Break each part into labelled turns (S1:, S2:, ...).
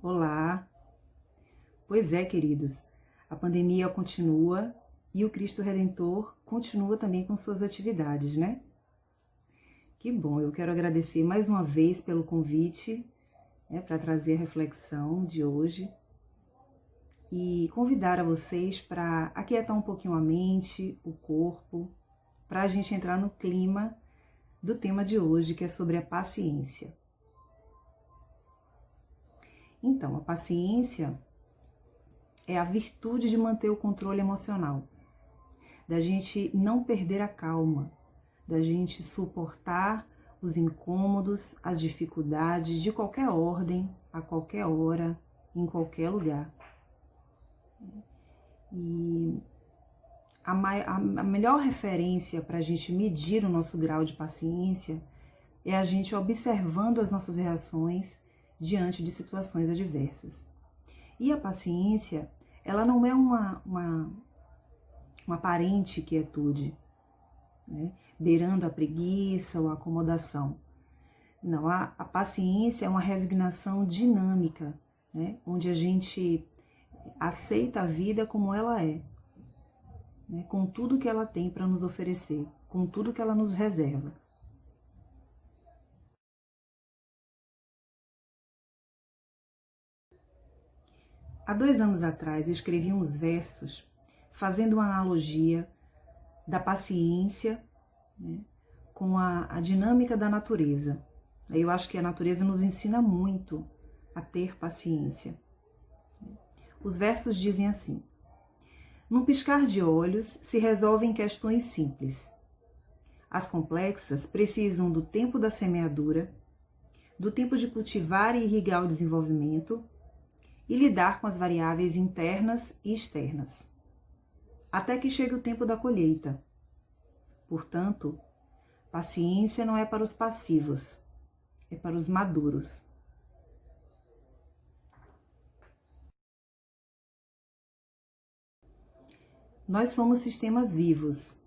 S1: Olá! Pois é, queridos, a pandemia continua e o Cristo Redentor continua também com suas atividades, né? Que bom, eu quero agradecer mais uma vez pelo convite, para trazer a reflexão de hoje e convidar a vocês para aquietar um pouquinho a mente, o corpo, para a gente entrar no clima do tema de hoje, que é sobre a paciência. Então, a paciência é a virtude de manter o controle emocional, da gente não perder a calma, da gente suportar os incômodos, as dificuldades de qualquer ordem, a qualquer hora, em qualquer lugar. E a melhor referência para a gente medir o nosso grau de paciência é a gente observando as nossas reações diante de situações adversas. E a paciência, ela não é uma aparente quietude, né, beirando a preguiça ou a acomodação. Não, a paciência é uma resignação dinâmica, né, onde a gente aceita a vida como ela é, né, com tudo que ela tem para nos oferecer, com tudo que ela nos reserva. Há 2 anos atrás eu escrevi uns versos fazendo uma analogia da paciência, né, com a dinâmica da natureza. Eu acho que a natureza nos ensina muito a ter paciência. Os versos dizem assim: num piscar de olhos se resolvem questões simples. As complexas precisam do tempo da semeadura, do tempo de cultivar e irrigar o desenvolvimento e lidar com as variáveis internas e externas, até que chegue o tempo da colheita. Portanto, paciência não é para os passivos, é para os maduros. Nós somos sistemas vivos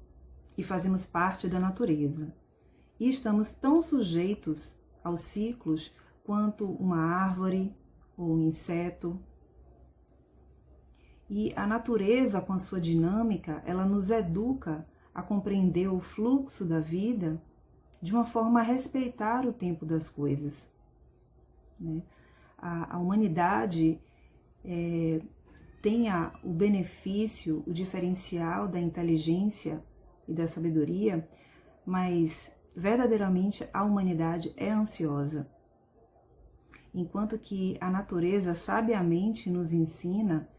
S1: e fazemos parte da natureza. E estamos tão sujeitos aos ciclos quanto uma árvore ou um inseto. E a natureza, com a sua dinâmica, ela nos educa a compreender o fluxo da vida de uma forma a respeitar o tempo das coisas, né? A humanidade tem o benefício, o diferencial da inteligência e da sabedoria, mas verdadeiramente a humanidade é ansiosa. Enquanto que a natureza sabiamente nos ensina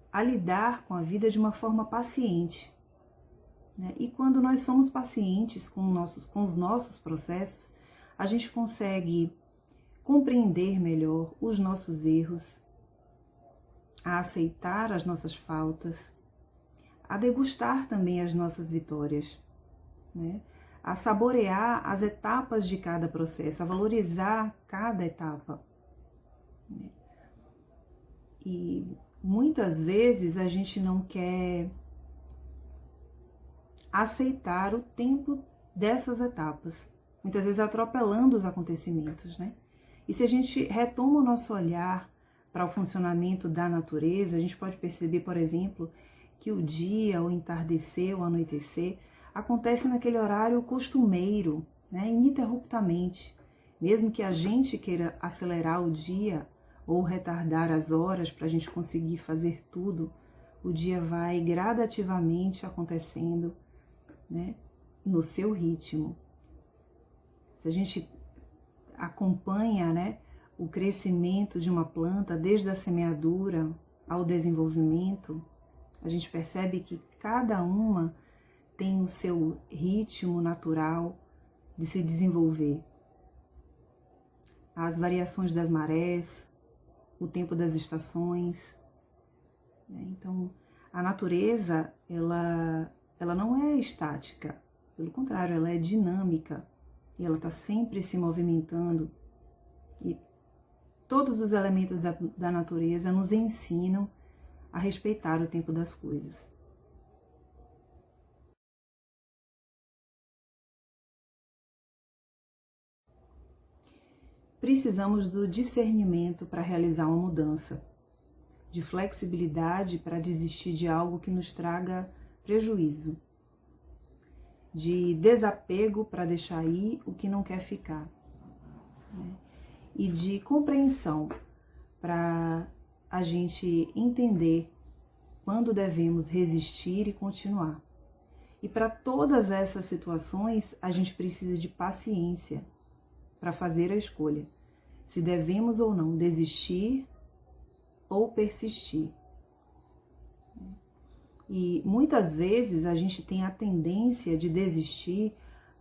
S1: a lidar com a vida de uma forma paciente, né? E quando nós somos pacientes com os nossos processos, a gente consegue compreender melhor os nossos erros, a aceitar as nossas faltas, a degustar também as nossas vitórias, né? A saborear as etapas de cada processo, a valorizar cada etapa, né? E muitas vezes a gente não quer aceitar o tempo dessas etapas, muitas vezes atropelando os acontecimentos, né? E se a gente retoma o nosso olhar para o funcionamento da natureza, a gente pode perceber, por exemplo, que o dia, o entardecer, o anoitecer, acontece naquele horário costumeiro, né, ininterruptamente. Mesmo que a gente queira acelerar o dia ou retardar as horas para a gente conseguir fazer tudo, o dia vai gradativamente acontecendo, né, no seu ritmo. Se a gente acompanha, né, o crescimento de uma planta desde a semeadura ao desenvolvimento, a gente percebe que cada uma tem o seu ritmo natural de se desenvolver. As variações das marés, o tempo das estações, né? Então, a natureza, ela não é estática, pelo contrário, ela é dinâmica, e ela está sempre se movimentando, e todos os elementos da natureza nos ensinam a respeitar o tempo das coisas. precisamos do discernimento para realizar uma mudança, de flexibilidade para desistir de algo que nos traga prejuízo, de desapego para deixar ir o que não quer ficar, né? E de compreensão para a gente entender quando devemos resistir e continuar. E para todas essas situações, a gente precisa de paciência para fazer a escolha, se devemos ou não desistir ou persistir. E muitas vezes a gente tem a tendência de desistir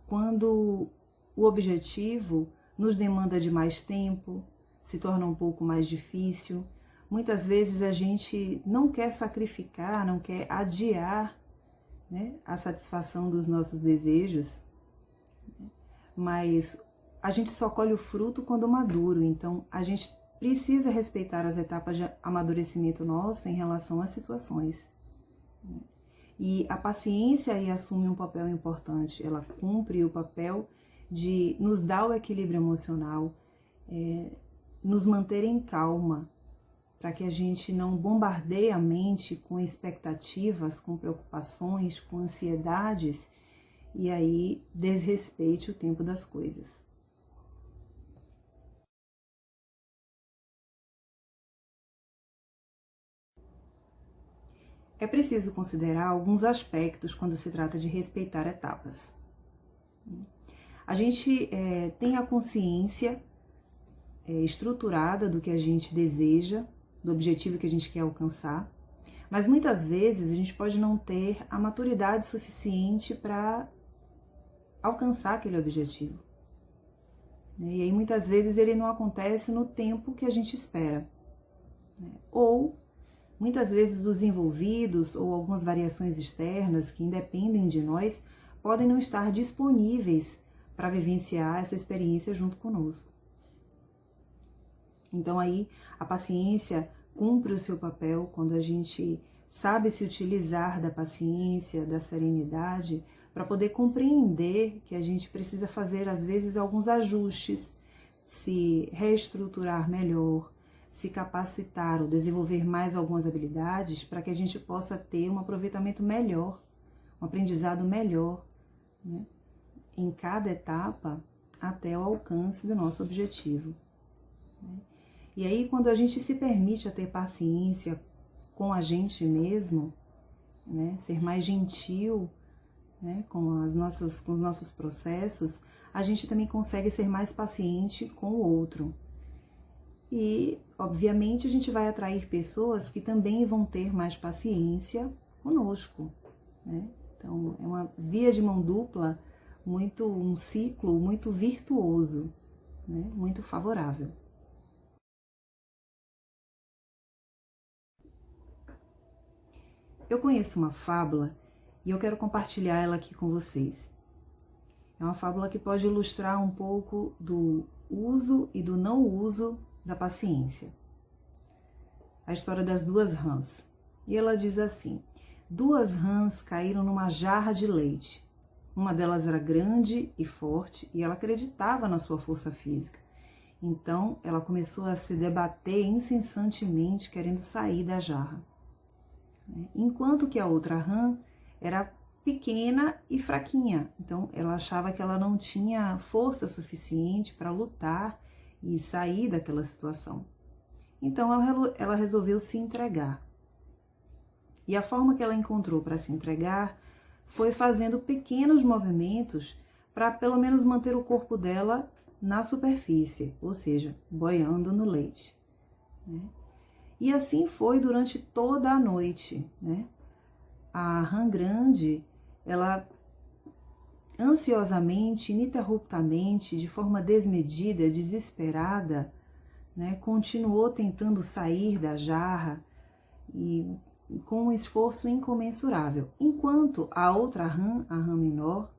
S1: quando o objetivo nos demanda de mais tempo, se torna um pouco mais difícil. Muitas vezes a gente não quer sacrificar, não quer adiar, né, a satisfação dos nossos desejos, mas a gente só colhe o fruto quando maduro. Então a gente precisa respeitar as etapas de amadurecimento nosso em relação às situações. E a paciência aí assume um papel importante, ela cumpre o papel de nos dar o equilíbrio emocional, nos manter em calma, para que a gente não bombardeie a mente com expectativas, com preocupações, com ansiedades, e aí desrespeite o tempo das coisas. É preciso considerar alguns aspectos quando se trata de respeitar etapas. A gente tem a consciência estruturada do que a gente deseja, do objetivo que a gente quer alcançar, mas muitas vezes a gente pode não ter a maturidade suficiente para alcançar aquele objetivo. E aí muitas vezes ele não acontece no tempo que a gente espera. Ou muitas vezes os envolvidos ou algumas variações externas que independem de nós podem não estar disponíveis para vivenciar essa experiência junto conosco. Então aí a paciência cumpre o seu papel quando a gente sabe se utilizar da paciência, da serenidade, para poder compreender que a gente precisa fazer às vezes alguns ajustes, se reestruturar melhor, se capacitar ou desenvolver mais algumas habilidades para que a gente possa ter um aproveitamento melhor, um aprendizado melhor, né, em cada etapa até o alcance do nosso objetivo. E aí, quando a gente se permite a ter paciência com a gente mesmo, né, ser mais gentil, né, com os nossos processos, a gente também consegue ser mais paciente com o outro. E, obviamente, a gente vai atrair pessoas que também vão ter mais paciência conosco, né? Então, é uma via de mão dupla, um ciclo muito virtuoso, né? Muito favorável. Eu conheço uma fábula e eu quero compartilhar ela aqui com vocês. É uma fábula que pode ilustrar um pouco do uso e do não uso da paciência. A história das duas rãs. E ela diz assim: duas rãs caíram numa jarra de leite. Uma delas era grande e forte e ela acreditava na sua força física. Então ela começou a se debater incessantemente, querendo sair da jarra. Enquanto que a outra rã era pequena e fraquinha. Então ela achava que ela não tinha força suficiente para lutar e sair daquela situação. Então ela resolveu se entregar. E a forma que ela encontrou para se entregar foi fazendo pequenos movimentos para pelo menos manter o corpo dela na superfície, ou seja, boiando no leite, né? E assim foi durante toda a noite, né? A rã grande, ela ansiosamente, ininterruptamente, de forma desmedida, desesperada, né, continuou tentando sair da jarra e com um esforço incomensurável, enquanto a outra rã, a rã menor,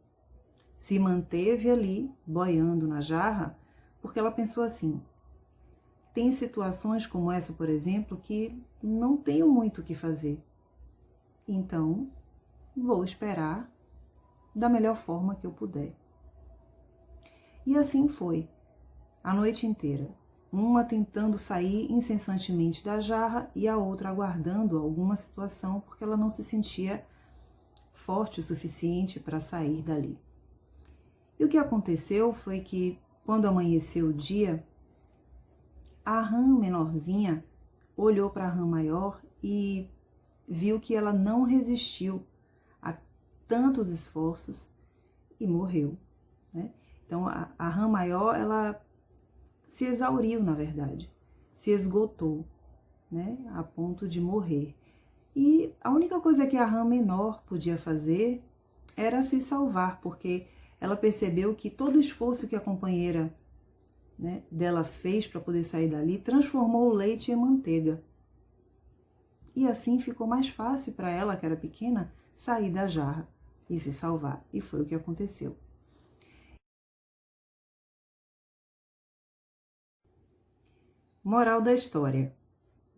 S1: se manteve ali, boiando na jarra, porque ela pensou assim: tem situações como essa, por exemplo, que não tenho muito o que fazer, então vou esperar da melhor forma que eu puder. E assim foi. a noite inteira, uma tentando sair incessantemente da jarra e a outra aguardando alguma situação porque ela não se sentia forte o suficiente para sair dali. E o que aconteceu foi que, quando amanheceu o dia, a rã menorzinha olhou para a rã maior e viu que ela não resistiu a tantos esforços e morreu, né? Então a rã maior, ela se exauriu, na verdade, se esgotou, né, a ponto de morrer. E a única coisa que a rã menor podia fazer era se salvar, porque ela percebeu que todo o esforço que a companheira, né, dela fez para poder sair dali transformou o leite em manteiga. E assim ficou mais fácil para ela, que era pequena, sair da jarra e se salvar. E foi o que aconteceu. Moral da história,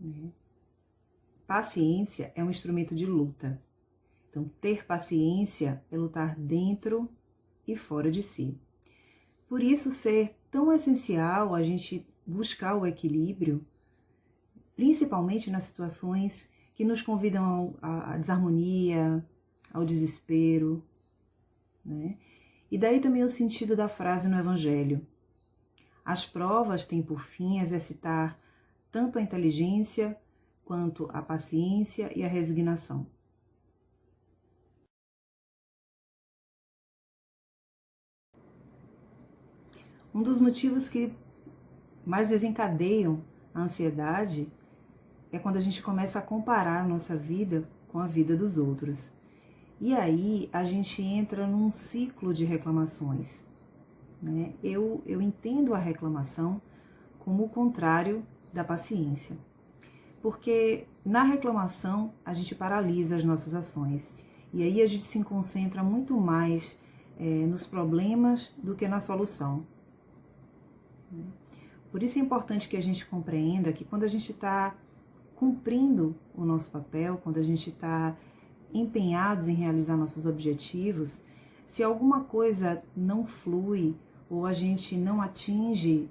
S1: né? Paciência é um instrumento de luta. Então, ter paciência é lutar dentro e fora de si. Por isso, ser tão essencial a gente buscar o equilíbrio, principalmente nas situações que nos convidam à desarmonia, ao desespero, né? E daí também o sentido da frase no Evangelho. As provas têm por fim exercitar tanto a inteligência quanto a paciência e a resignação. Um dos motivos que mais desencadeiam a ansiedade é quando a gente começa a comparar a nossa vida com a vida dos outros. E aí a gente entra num ciclo de reclamações, né? Eu entendo a reclamação como o contrário da paciência. Porque na reclamação a gente paralisa as nossas ações. E aí a gente se concentra muito mais nos problemas do que na solução. Por isso é importante que a gente compreenda que quando a gente está cumprindo o nosso papel, quando a gente está empenhados em realizar nossos objetivos, se alguma coisa não flui ou a gente não atinge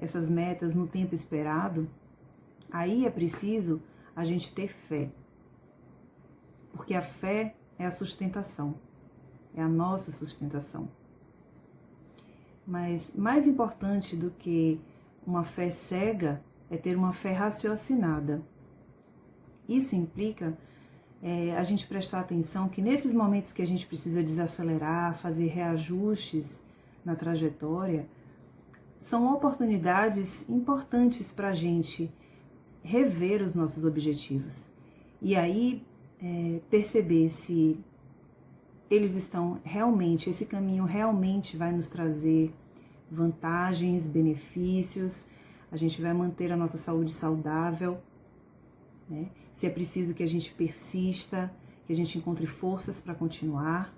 S1: essas metas no tempo esperado, aí é preciso a gente ter fé. Porque a fé é a sustentação, é a nossa sustentação. Mas mais importante do que uma fé cega é ter uma fé raciocinada. Isso implica a gente prestar atenção que nesses momentos que a gente precisa desacelerar, fazer reajustes na trajetória, são oportunidades importantes para a gente rever os nossos objetivos. E aí perceber se eles estão realmente, esse caminho realmente vai nos trazer vantagens, benefícios, a gente vai manter a nossa saúde saudável, né? Se é preciso que a gente persista, que a gente encontre forças para continuar,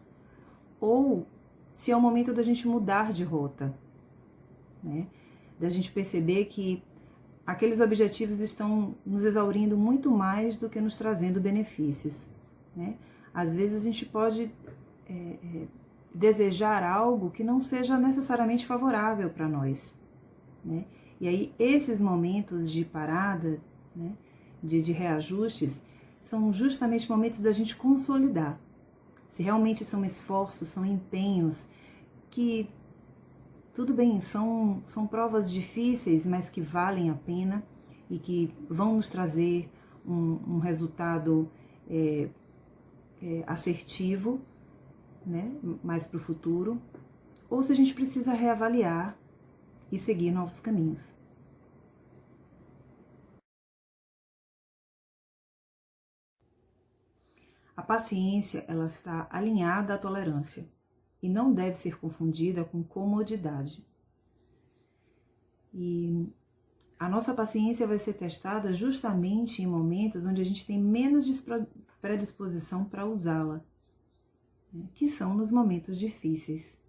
S1: ou se é o momento da gente mudar de rota, né? Da gente perceber que aqueles objetivos estão nos exaurindo muito mais do que nos trazendo benefícios, né? Às vezes a gente pode desejar algo que não seja necessariamente favorável para nós, né? E aí esses momentos de parada, né, de reajustes, são justamente momentos da gente consolidar. Se realmente são esforços, são empenhos que, tudo bem, são provas difíceis, mas que valem a pena e que vão nos trazer um resultado assertivo, né, mais para o futuro, ou se a gente precisa reavaliar e seguir novos caminhos. A paciência, ela está alinhada à tolerância e não deve ser confundida com comodidade. E a nossa paciência vai ser testada justamente em momentos onde a gente tem menos predisposição para usá-la, né, que são nos momentos difíceis.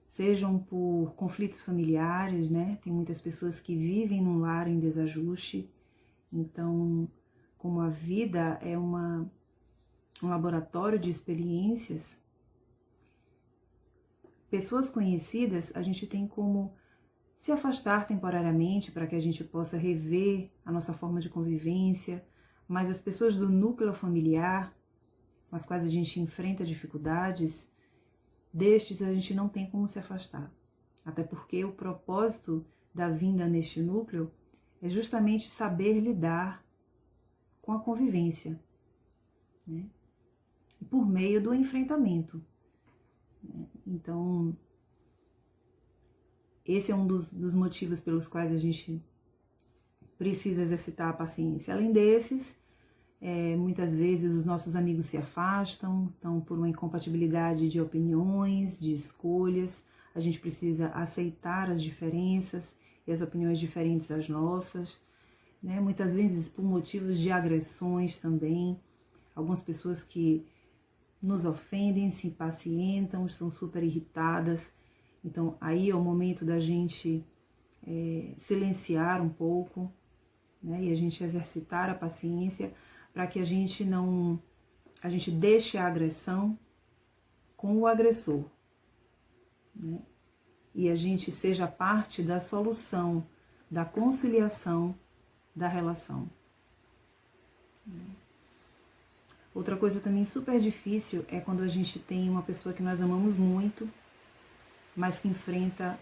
S1: Sejam por conflitos familiares, né? Tem muitas pessoas que vivem num lar em desajuste. Então, como a vida é um laboratório de experiências, pessoas conhecidas a gente tem como se afastar temporariamente para que a gente possa rever a nossa forma de convivência, mas as pessoas do núcleo familiar, com as quais a gente enfrenta dificuldades, destes a gente não tem como se afastar. Até porque o propósito da vinda neste núcleo é justamente saber lidar com a convivência, né? E por meio do enfrentamento, né? Então, esse é um dos motivos pelos quais a gente precisa exercitar a paciência. Além desses, muitas vezes os nossos amigos se afastam, então por uma incompatibilidade de opiniões, de escolhas, a gente precisa aceitar as diferenças e as opiniões diferentes das nossas, né? Muitas vezes por motivos de agressões também, algumas pessoas que nos ofendem, se impacientam, estão super irritadas. Então aí é o momento da gente silenciar um pouco, né? E a gente exercitar a paciência para que a gente deixe a agressão com o agressor, né? E a gente seja parte da solução, da conciliação da relação. Outra coisa também super difícil é quando a gente tem uma pessoa que nós amamos muito, mas que enfrenta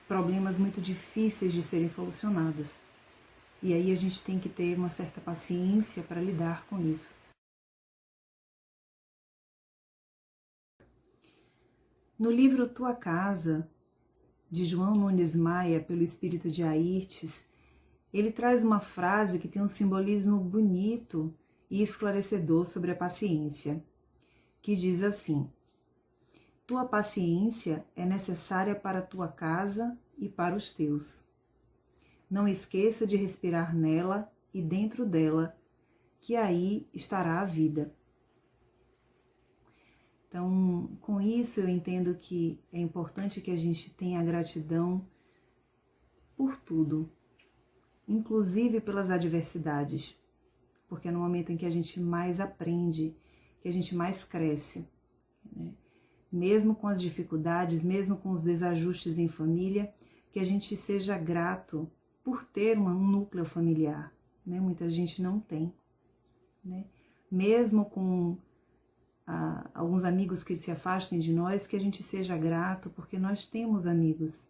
S1: problemas muito difíceis de serem solucionados. E aí a gente tem que ter uma certa paciência para lidar com isso. No livro Tua Casa, de João Nunes Maia, pelo espírito de Airtes, ele traz uma frase que tem um simbolismo bonito e esclarecedor sobre a paciência, que diz assim: tua paciência é necessária para a tua casa e para os teus. Não esqueça de respirar nela e dentro dela, que aí estará a vida. Então, com isso eu entendo que é importante que a gente tenha gratidão por tudo, inclusive pelas adversidades, porque é no momento em que a gente mais aprende, que a gente mais cresce, né? Mesmo com as dificuldades, mesmo com os desajustes em família, que a gente seja grato por ter um núcleo familiar, né? Muita gente não tem, né? Mesmo com alguns amigos que se afastem de nós, que a gente seja grato, porque nós temos amigos,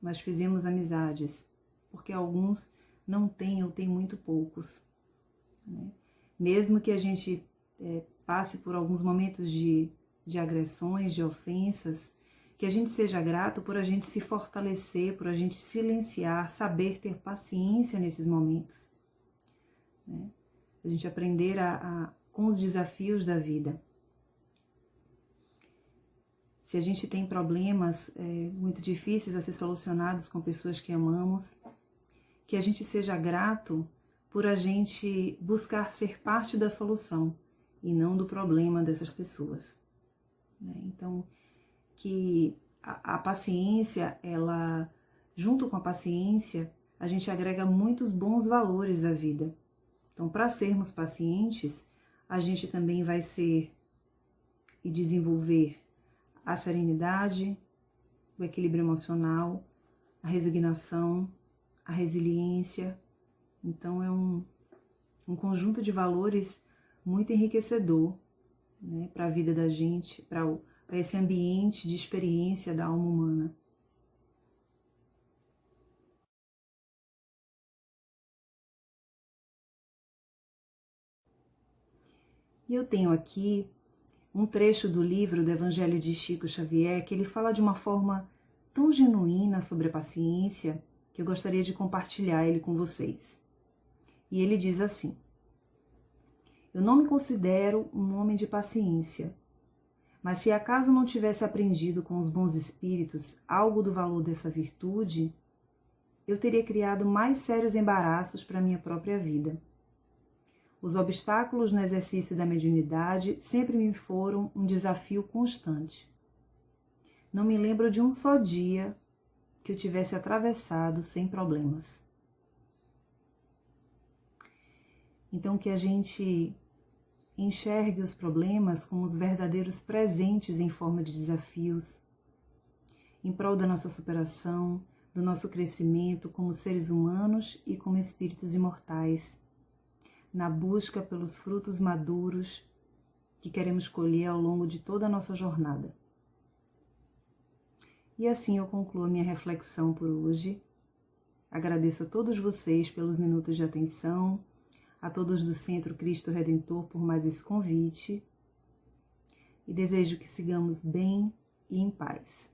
S1: nós fizemos amizades, porque alguns não têm ou têm muito poucos, né? Mesmo que a gente passe por alguns momentos de agressões, de ofensas, que a gente seja grato por a gente se fortalecer, por a gente silenciar, saber ter paciência nesses momentos, né? A gente aprender com os desafios da vida. Se a gente tem problemas muito difíceis a ser solucionados com pessoas que amamos, que a gente seja grato por a gente buscar ser parte da solução e não do problema dessas pessoas, né? Então, que a paciência, ela, junto com a paciência, a gente agrega muitos bons valores à vida. Então, para sermos pacientes, a gente também vai ser e desenvolver a serenidade, o equilíbrio emocional, a resignação, a resiliência. Então, é um conjunto de valores muito enriquecedor, né, para a vida da gente, para esse ambiente de experiência da alma humana. E eu tenho aqui um trecho do livro do Evangelho de Chico Xavier, que ele fala de uma forma tão genuína sobre a paciência, que eu gostaria de compartilhar ele com vocês. E ele diz assim: eu não me considero um homem de paciência, mas se acaso não tivesse aprendido com os bons espíritos algo do valor dessa virtude, eu teria criado mais sérios embaraços para a minha própria vida. Os obstáculos no exercício da mediunidade sempre me foram um desafio constante. Não me lembro de um só dia que eu tivesse atravessado sem problemas. Então, que a gente enxergue os problemas como os verdadeiros presentes em forma de desafios em prol da nossa superação, do nosso crescimento como seres humanos e como espíritos imortais, na busca pelos frutos maduros que queremos colher ao longo de toda a nossa jornada. E assim eu concluo a minha reflexão por hoje. Agradeço a todos vocês pelos minutos de atenção, a todos do Centro Cristo Redentor por mais esse convite, e desejo que sigamos bem e em paz.